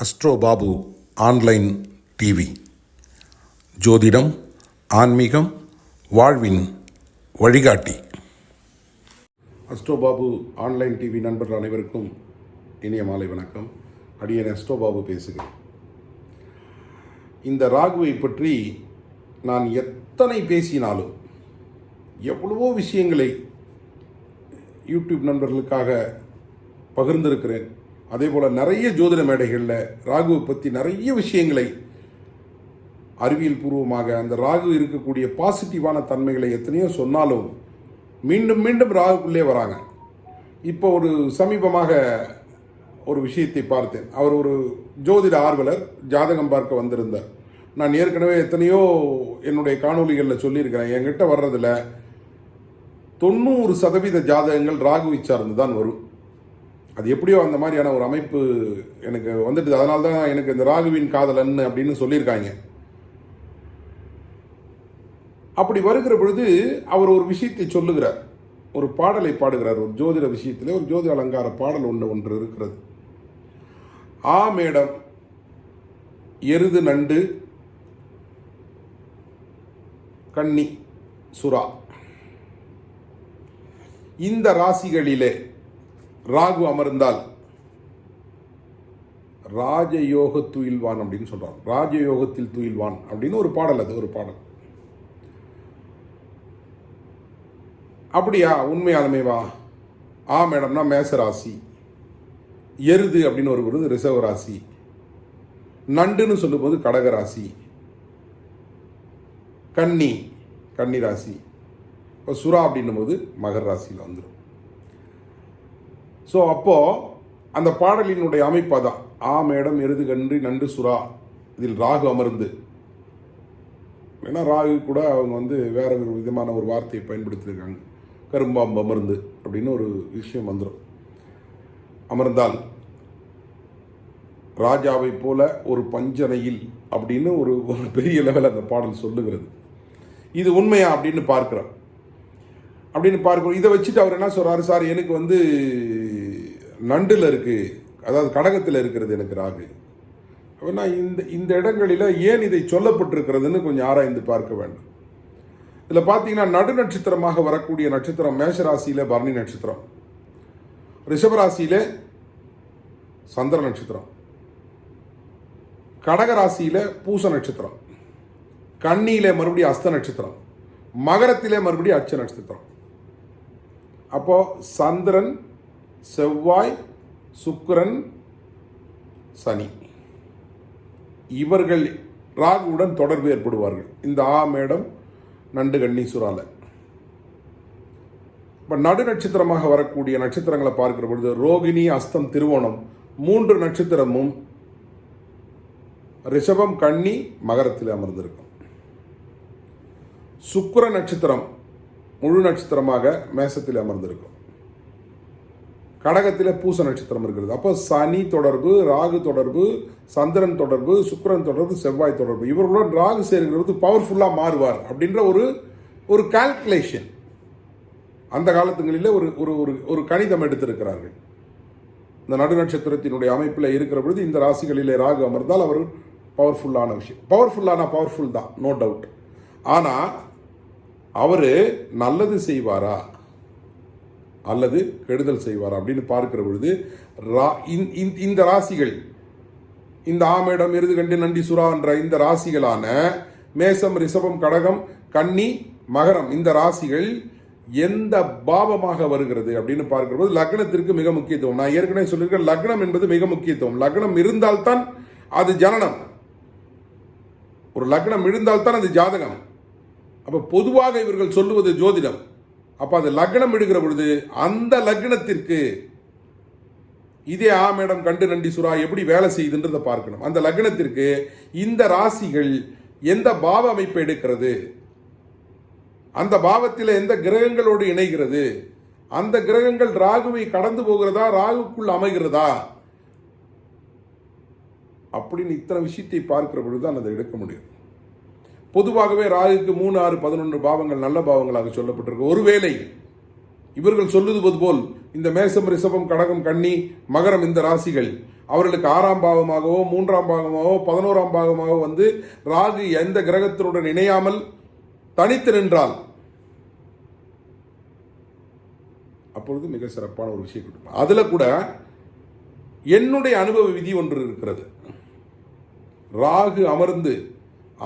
Astro Babu online TV. ஜோதிடம், ஆன்மீகம், வாழ்வின் வழிகாட்டி. அஸ்ட்ரோ பாபு ஆன்லைன் டிவி நண்பர்கள் அனைவருக்கும் இனிய மாலை வணக்கம். அடியேன் அஸ்ட்ரோ பாபு பேசுகிறேன். இந்த ராகுவை பற்றி நான் எத்தனை பேசினாலும், எவ்வளவோ விஷயங்களை யூடியூப் நண்பர்களுக்காக பகிர்ந்திருக்கிறேன். அதே போல் நிறைய ஜோதிட மேடைகளில் ராகுவை பற்றி நிறைய விஷயங்களை அறிவியல் பூர்வமாக அந்த ராகு இருக்கக்கூடிய பாசிட்டிவான தன்மைகளை எத்தனையோ சொன்னாலும் மீண்டும் மீண்டும் ராகுக்குள்ளே வராங்க. இப்போ ஒரு சமீபமாக ஒரு விஷயத்தை பார்த்தேன். அவர் ஒரு ஜோதிட ஆர்வலர், ஜாதகம் பார்க்க வந்திருந்தார். நான் ஏற்கனவே எத்தனையோ என்னுடைய காணொலிகளில் சொல்லியிருக்கிறேன், என்கிட்ட வர்றதில் 90% ஜாதகங்கள் ராகுவை சார்ந்து தான் வரும். அது எப்படியோ அந்த மாதிரியான ஒரு அமைப்பு எனக்கு வந்துட்டு, அதனால தான் எனக்கு இந்த ராகுவின் காதலன் அப்படின்னு சொல்லியிருக்காங்க. அப்படி வருகிற பொழுது அவர் ஒரு விஷயத்தை சொல்லுகிறார், ஒரு பாடலை பாடுகிறார். ஒரு ஜோதிட விஷயத்தில் ஒரு ஜோதிட அலங்கார பாடல் ஒன்று இருக்கிறது. ஆ மேடம், எருது, நண்டு, கன்னி, சுறா, இந்த ராசிகளிலே ராகு அமர்ந்தால் ராஜயோக துயில்வான் அப்படின்னு சொல்றான். ராஜயோகத்தில் துயில்வான் அப்படின்னு ஒரு பாடல். அது ஒரு பாடல். அப்படியா? உண்மையாலுமேவா? ஆ மேடம்னா மேச ராசி, எருது அப்படின்னு ஒரு வருது ரிஷவ ராசி, நண்டுன்னு சொல்லும்போது கடக ராசி, கன்னி ராசி, இப்போ சுறா அப்படின்னும் போது மகர ராசியில் வந்துடும். ஸோ அப்போது அந்த பாடலினுடைய அமைப்பு தான். ஆ மேடம், எருது, கன்று, நண்டு, சுறா, இதில் ராகு அமர்ந்து. ஏன்னா ராகு கூட அவங்க வேற ஒரு விதமான ஒரு வார்த்தையை பயன்படுத்தியிருக்காங்க. கரும்பாம்பு அமர்ந்து அப்படின்னு ஒரு விஷயம் வந்துடும். அமர்ந்தால் ராஜாவை போல ஒரு பஞ்சனையில் அப்படின்னு ஒரு பெரிய லெவல் அந்த பாடல் சொல்லுகிறது. இது உண்மையா அப்படின்னு பார்க்குறோம். இதை வச்சுட்டு அவர் என்ன சொல்றாரு, சார் எனக்கு நண்டில் இருக்கு, அதாவது கடகத்தில் இருக்கிறது எனக்கு ராகு. அப்படின்னா இந்த இடங்களில் ஏன் இதை சொல்லப்பட்டிருக்கிறதுன்னு கொஞ்சம் ஆராய்ந்து பார்க்க வேண்டும். இதில் பார்த்தீங்கன்னா நடு நட்சத்திரமாக வரக்கூடிய நட்சத்திரம் மேஷராசியில் பரணி நட்சத்திரம், ரிஷபராசியில் சந்திர நட்சத்திரம், கடகராசியில் பூச நட்சத்திரம், கன்னியிலே மறுபடியும் அஸ்த நட்சத்திரம், மகரத்திலே மறுபடியும் அச்ச நட்சத்திரம். அப்போ சந்திரன், செவ்வாய், சுக்கிரன், சனி, இவர்கள் ராகுவுடன் தொடர்பு ஏற்படுவார்கள். இந்த ஆ மேடம், நண்டு, கன்னி, சுறால. இப்போ நடு நட்சத்திரமாக வரக்கூடிய நட்சத்திரங்களை பார்க்கிற பொழுது ரோகிணி, அஸ்தம், திருவோணம் 3 நட்சத்திரமும் ரிஷபம், கன்னி, மகரத்தில் அமர்ந்திருக்கும். சுக்கிர நட்சத்திரம் முழு நட்சத்திரமாக மேசத்தில் அமர்ந்திருக்கும். கடகத்தில் பூச நட்சத்திரம் இருக்கிறது. அப்போ சனி தொடர்பு, ராகு தொடர்பு, சந்திரன் தொடர்பு, சுக்கிரன் தொடர்பு, செவ்வாய் தொடர்பு, இவர்களுடன் ராகு சேர்கிறது பவர்ஃபுல்லாக மாறுவார் அப்படின்ற ஒரு கால்குலேஷன் அந்த காலத்துங்களில் ஒரு கணிதம் எடுத்திருக்கிறார்கள். இந்த நடு நட்சத்திரத்தினுடைய அமைப்பில் இருக்கிற பொழுது இந்த ராசிகளிலே ராகு அமர்ந்தால் அவர் பவர்ஃபுல்லான விஷயம். பவர்ஃபுல் தான், நோ டவுட். ஆனால் அவர் நல்லது செய்வாரா அல்லது கெடுதல் செய்வாரா அப்படின்னு பார்க்கிற பொழுது இந்த ராசிகள், இந்த ஆமேடம், எருது, கண்டு, நண்டி, சுறா என்ற இந்த ராசிகளான மேசம், ரிஷபம், கடகம், கன்னி, மகரம், இந்த ராசிகள் எந்த பாவமாக வருகிறது அப்படின்னு பார்க்கிற போது லக்னத்திற்கு மிக முக்கியத்துவம். நான் ஏற்கனவே சொல்லியிருக்கேன், லக்னம் என்பது மிக முக்கியத்துவம். லக்னம் இருந்தால்தான் அது ஜனனம், ஒரு லக்னம் இருந்தால்தான் அது ஜாதகம். அப்போ பொதுவாக இவர்கள் சொல்லுவது ஜோதிடம். அப்போ அது லக்னம் எடுக்கிற பொழுது அந்த லக்னத்திற்கு இதே ஆ மேடம், கண்டு, நண்டி, சுறா எப்படி வேலை செய்யுதுன்றதை பார்க்கணும். அந்த லக்னத்திற்கு இந்த ராசிகள் எந்த பாவ அமைப்பை எடுக்கிறது, அந்த பாவத்தில் எந்த கிரகங்களோடு இணைகிறது, அந்த கிரகங்கள் ராகுவை கடந்து போகிறதா, ராகுக்குள் அமைகிறதா, அப்படின்னு இத்தனை விஷயத்தை பார்க்கிற பொழுது தான் அதை எடுக்க முடியும். பொதுவாகவே ராகுக்கு 3, 6, 11 பாவங்கள் நல்ல பாவங்களாக சொல்லப்பட்டிருக்கு. ஒருவேளை இவர்கள் சொல்லுவது போல் இந்த மேசம், ரிஷபம், கடகம், கன்னி, மகரம் இந்த ராசிகள் அவர்களுக்கு 6ஆம் பாவமாகவோ 3ஆம் பாவமாகவோ 11ஆம் பாவமாகவோ வந்து ராகு எந்த கிரகத்தினுடன் இணையாமல் தனித்து நின்றால் அப்பொழுது மிக சிறப்பான ஒரு விஷயம் கொடுப்பேன். அதுல கூட என்னுடைய அனுபவ விதி ஒன்று இருக்கிறது. ராகு அமர்ந்து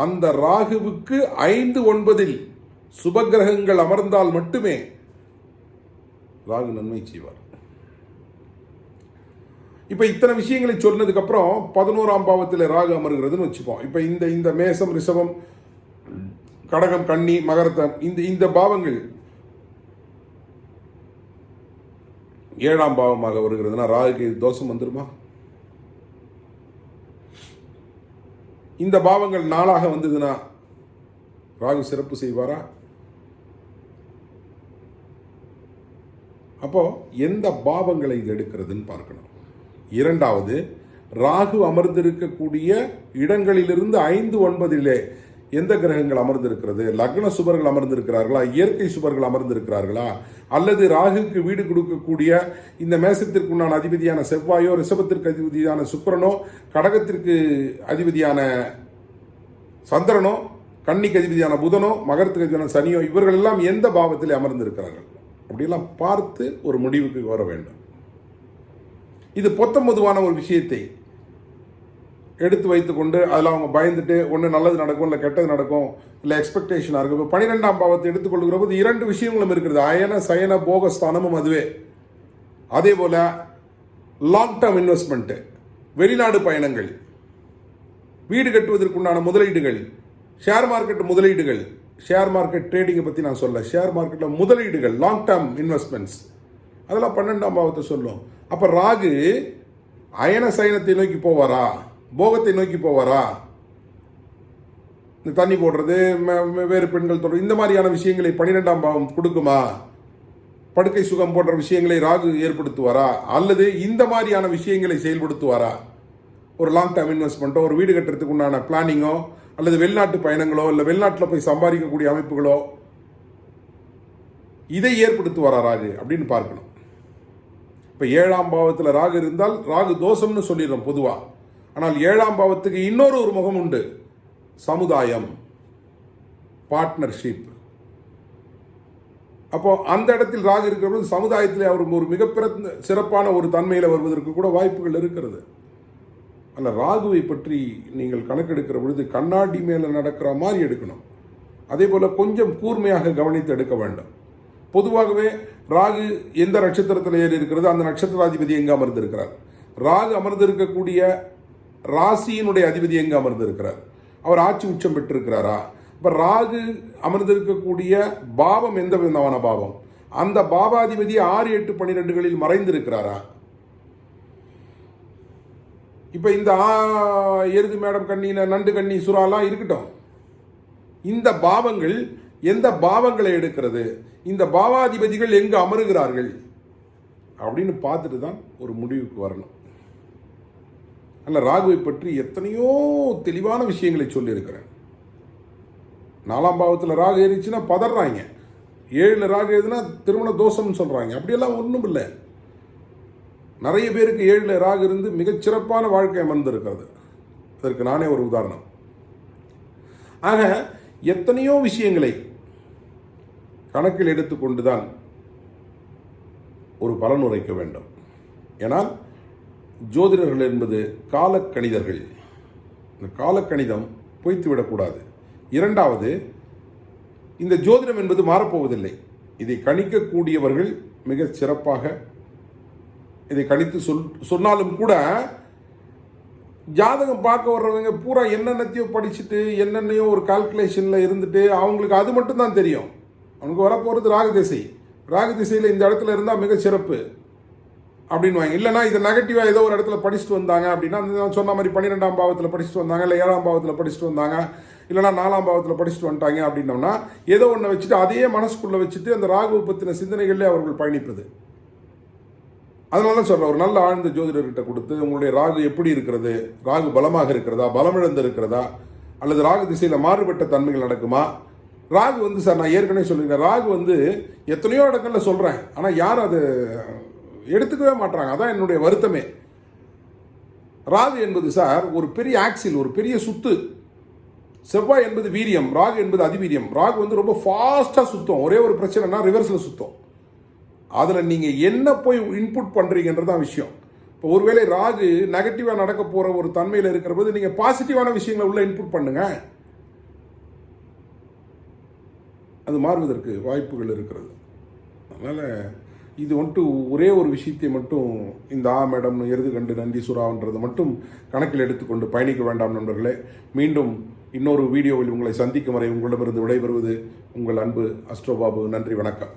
அந்த ராகுவுக்கு 5-9 சுபகிரகங்கள் அமர்ந்தால் மட்டுமே ராகு நன்மை செய்வார். இப்ப இத்தனை விஷயங்களை சொன்னதுக்கு அப்புறம் 11ஆம் பாவத்தில் ராகு அமர்கிறதுன்னு வச்சுப்போம். இப்ப இந்த மேசம், ரிஷபம், கடகம், கன்னி, மகரத்தம் இந்த பாவங்கள் 7ஆம் பாவமாக வருகிறதுனா ராகுக்கு தோஷம் வந்துருமா? இந்த பாவங்கள் 4ஆக வந்ததுன்னா ராகு சிறப்பு செய்வாரா? அப்போ எந்த பாவங்களை இது எடுக்கிறதுன்னு பார்க்கணும். இரண்டாவது, ராகு அமர்ந்திருக்கக்கூடிய இடங்களிலிருந்து 5-9 எந்த கிரகங்கள் அமர்ந்திருக்கிறது? லக்ன சுபர்கள் அமர்ந்திருக்கிறார்களா? இயற்கை சுபர்கள் அமர்ந்திருக்கிறார்களா? அல்லது ராகுக்கு வீடு கொடுக்கக்கூடிய இந்த மேசத்திற்கு உண்டான அதிபதியான செவ்வாயோ, ரிஷபத்திற்கு அதிபதியான சுக்கிரனோ, கடகத்திற்கு அதிபதியான சந்திரனோ, கன்னிக்கு அதிபதியான புதனோ, மகரத்துக்கு அதிபதியான சனியோ, இவர்கள் எல்லாம் எந்த பாவத்தில் அமர்ந்திருக்கிறார்கள்? அப்படியெல்லாம் பார்த்து ஒரு முடிவுக்கு வர வேண்டும். இது பொத்தம்பொதுவான ஒரு விஷயத்தை எடுத்து வைத்துக்கொண்டு அதில் அவங்க பயந்துட்டு ஒன்று நல்லது நடக்கும், இல்லை கெட்டது நடக்கும், இல்லை எக்ஸ்பெக்டேஷனாக இருக்கும். இப்போ 12ஆம் பாவத்தை எடுத்துக்கொள்கிற போது 2 விஷயங்களும் இருக்கிறது. அயன சயன போகஸ்தானமும் அதுவே. அதே போல லாங் டேர்ம் இன்வெஸ்ட்மெண்ட்டு, வெளிநாடு பயணங்கள், வீடு கட்டுவதற்குண்டான முதலீடுகள், ஷேர் மார்க்கெட் முதலீடுகள், ஷேர் மார்க்கெட் ட்ரேடிங்கை பற்றி நான் சொல்ல, ஷேர் மார்க்கெட்டில் முதலீடுகள், லாங் டேர்ம் இன்வெஸ்ட்மெண்ட்ஸ், அதெல்லாம் 12ஆம் பாவத்தை சொல்லும். அப்போ ராகு அயன சயனத்தை நோக்கி போவாரா? போகத்தை நோக்கி போவாரா? இந்த தண்ணி போடுறது, வேறு பெண்கள் தொடர்பு, இந்த மாதிரியான விஷயங்களை 12ஆம் பாவம் கொடுக்குமா? படுக்கை சுகம் போன்ற விஷயங்களை ராகு ஏற்படுத்துவாரா? அல்லது இந்த மாதிரியான விஷயங்களை செயல்படுத்துவாரா? ஒரு லாங் டேர்ம் இன்வெஸ்ட்மெண்ட்டோ, ஒரு வீடு கட்டுறதுக்கு உண்டான பிளானிங்கோ, அல்லது வெளிநாட்டு பயணங்களோ, இல்லை வெளிநாட்டில் போய் சம்பாதிக்கக்கூடிய அமைப்புகளோ, இதை ஏற்படுத்துவாரா ராகு அப்படின்னு பார்க்கணும். இப்போ 7ஆம் பாவத்தில் ராகு இருந்தால் ராகு தோஷம்னு சொல்லிடுறோம் பொதுவாக. ஆனால் 7ஆம் பாவத்துக்கு இன்னொரு முகம் உண்டு. சமுதாயம், பார்ட்னர்ஷிப். அப்போ அந்த இடத்தில் ராகு இருக்கிறது சமுதாயத்தில் அவர் ஒரு மிகப்பெரிய சிறப்பான ஒரு தன்மையில் வருவதற்கு கூட வாய்ப்புகள் இருக்கிறது. அல்ல, ராகுவை பற்றி நீங்கள் கணக்கெடுக்கிற பொழுது கண்ணாடி மேலே நடக்கிற மாதிரி எடுக்கணும். அதே போல் கொஞ்சம் கூர்மையாக கவனித்து எடுக்க வேண்டும். பொதுவாகவே ராகு எந்த நட்சத்திரத்தில் ஏறி இருக்கிறது, அந்த நட்சத்திராதிபதி எங்கே அமர்ந்திருக்கிறார்? ராகு அமர்ந்திருக்கக்கூடிய ராசியினுடைய அதிபதி எங்கே அமர்ந்திருக்கிறார்? அவர் ஆட்சி உச்சம் பெற்றிருக்கிறாரா? இப்போ ராகு அமர்ந்திருக்கக்கூடிய பாவம் எந்த விதமான பாவம்? அந்த பாவாதிபதி 6, 8, 12களில் மறைந்திருக்கிறாரா? இப்போ இந்த எருது மேடம் கண்ணி, நண்டு கண்ணி, சுறாலாம் இருக்கட்டும். இந்த பாவங்கள் எந்த பாவங்களை எடுக்கிறது? இந்த பாவாதிபதிகள் எங்கு அமருகிறார்கள் அப்படின்னு பார்த்துட்டு தான் ஒரு முடிவுக்கு வரணும். அல்ல, ராகுவை பற்றி எத்தனையோ தெளிவான விஷயங்களை சொல்லியிருக்கிறேன். 4ஆம் பாவத்தில் ராகு ஏறிச்சுன்னா பதறாங்க. 7ல் ராகு எதுனா திருமண தோஷம்னு சொல்றாங்க. அப்படியெல்லாம் ஒன்றும் இல்லை. நிறைய பேருக்கு 7ல் ராகு இருந்து மிகச்சிறப்பான வாழ்க்கை அமர்ந்திருக்கிறது. அதற்கு நானே ஒரு உதாரணம். ஆக எத்தனையோ விஷயங்களை கணக்கில் எடுத்துக்கொண்டுதான் ஒரு பலன் உரைக்க வேண்டும். ஏனால் ஜோதிடர்கள் என்பது காலக்கணிதர்கள். இந்த காலக்கணிதம் பொய்த்துவிடக்கூடாது. இரண்டாவது, இந்த ஜோதிடம் என்பது மாறப்போவதில்லை. இதை கணிக்கக்கூடியவர்கள் மிக சிறப்பாக இதை கணித்து சொன்னாலும் கூட ஜாதகம் பார்க்க வர்றவங்க பூரா என்னென்னத்தையோ படிச்சுட்டு என்னென்னையோ ஒரு கால்குலேஷனில் இருந்துட்டு அவங்களுக்கு அது மட்டும் தான் தெரியும். அவனுக்கு வரப்போகிறது ராகு திசை. ராகு திசையில் இந்த இடத்துல இருந்தால் மிக சிறப்பு அப்படின்னு வாங்க. இல்லைனா இதை நெகட்டிவாக ஏதோ ஒரு இடத்துல படிச்சுட்டு வந்தாங்க அப்படின்னா, நான் சொன்ன மாதிரி 12ஆம் பாவத்தில் படிச்சுட்டு வந்தாங்க, இல்லை 7ஆம் பாவத்தில் படிச்சுட்டு வந்தாங்க, இல்லைனா 4ஆம் பாவத்தில் படிச்சுட்டு வந்துட்டாங்க அப்படின்னோம்னா ஏதோ ஒன்று வச்சுட்டு அதையே மனசுக்குள்ளே வச்சுட்டு அந்த ராகுவை பற்றின சிந்தனைகளிலே அவர்கள் பயணிப்பது. அதனால தான் சொல்கிறேன், ஒரு நல்ல ஆழ்ந்த ஜோதிடர்கிட்ட கொடுத்து உங்களுடைய ராகு எப்படி இருக்கிறது, ராகு பலமாக இருக்கிறதா, பலமிழந்து இருக்கிறதா, அல்லது ராகு திசையில் மாறுபட்ட தன்மைகள் நடக்குமா? ராகு சார் நான் ஏற்கனவே சொல்லியிருக்கேன், ராகு எத்தனையோ இடங்களில் சொல்கிறேன், ஆனால் யாரும் அதை எடுத்துக்கவே மாட்டாங்க. அதான் என்னுடைய வருத்தமே. ராகு என்பது சார் ஒரு பெரிய ஆக்சில், ஒரு பெரிய சுத்து. செவ்வாய் என்பது வீரியம், ராகு என்பது அதிவீரியம். ராகு வந்து ரொம்ப ஃபாஸ்ட்டாக சுத்தம். ஒரே ஒரு பிரச்சனைனா ரிவர்ஸில் சுத்தம். அதில் நீங்கள் என்ன போய் இன்புட் பண்ணுறீங்கன்றது தான் விஷயம். இப்போ ஒருவேளை ராகு நெகட்டிவாக நடக்க போகிற ஒரு தன்மையில் இருக்கிற போது நீங்கள் பாசிட்டிவான விஷயங்களை உள்ள இன்புட் பண்ணுங்க, அது மாறுவதற்கு வாய்ப்புகள் இருக்கிறது. அதனால் இது வந்துட்டு ஒரே ஒரு விஷயத்தை மட்டும் இந்த மேடம் எருது கண்டு நன்றி சுறான்றதை மட்டும் கணக்கில் எடுத்துக்கொண்டு பயணிக்க வேண்டாம் நண்பர்களே. மீண்டும் இன்னொரு வீடியோவில் உங்களை சந்திக்கும் வரை உங்களிடமிருந்து விடைபெறுவது உங்கள் அன்பு அஸ்ட்ரோபாபு. நன்றி, வணக்கம்.